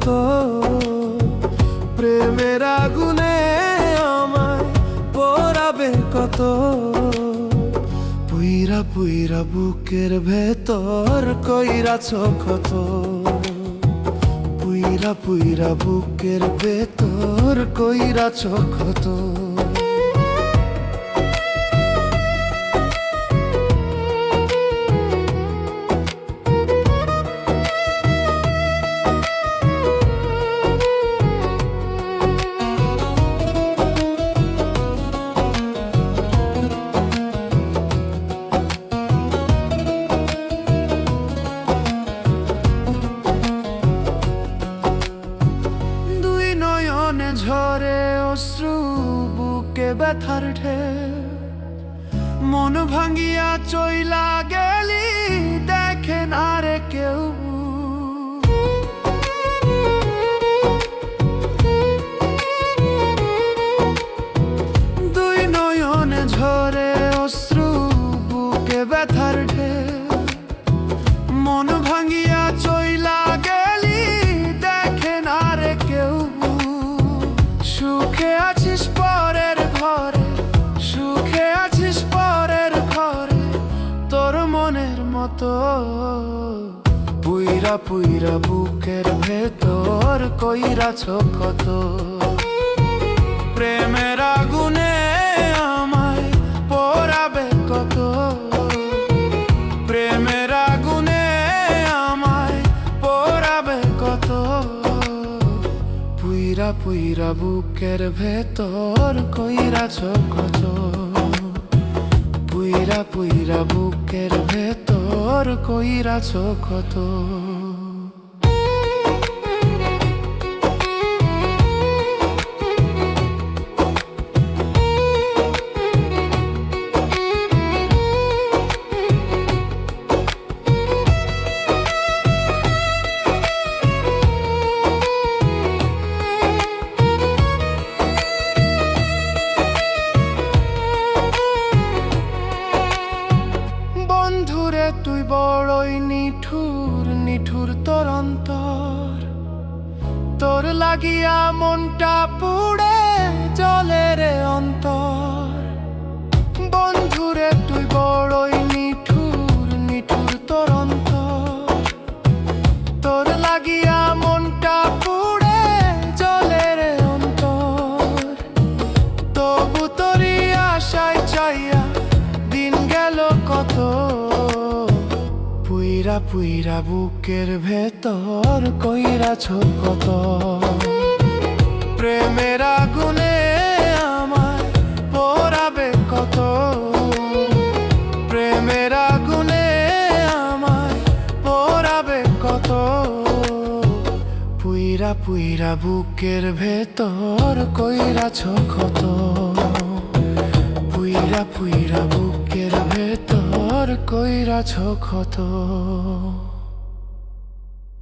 কত, প্রেমের আগুনে আমায় পোড়াবে কত। পুইরা পুইরা বুকের ভেতর কইরাছ ক্ষত, পুইরা পুইরা বুকের ভেতর কইরাছ ক্ষত। ঝরে অশ্রু বুকে ব্যথার ঢেউ, মন ভাঙ্গিয়া চইলা গেলি দেখে না রে কেউ। দুই নয়নে ঝরে অশ্রু বুকে ব্যথার ঢেউ, মন ভাঙ্গিয়া চইলা গেলি দেখে না রে কেউ। সুখে আছিস পরের ঘরে, সুখে আছিস পরের ঘরে, তোর মনের মতো। পুইরা পুইরা বুকের ভেতর কইরাছ ক্ষত, প্রেমের আগুনে আমায় পোড়াবে কত, প্রেমের আগুনে আমায় পোড়াবে কত। পুইরা পুইরা বুকের ভেতর কইরাছ ক্ষত, পুইরা পুইরা বুকের ভেতর কইরাছ ক্ষত। বন্ধুরে তুই বড়ই নিঠুর, নিঠুর তোর অন্তর, তোর লাগিয়া মনটা পুড়ে জ্বলে রে অন্তর। বন্ধুরে তুই বড়ই নিঠুর, নিঠুর তোর অন্তর, তোর লাগিয়া মনটা পুড়ে জ্বলে রে অন্তর। তবু তোরই আশায় চাইয়া দিন গেল কত, পুইরা পুইরা বুকের ভেতর কইরাছ কত। প্রেমের আগুনে আমায় পোড়াবে কত, প্রেমের আগুনে আমায় পোড়াবে কত। পুইরা পুইরা বুকের ভেতর কইরাছ ক্ষত, পুইরা পুইরা বুকের ভেতর কইরাছ ক্ষত।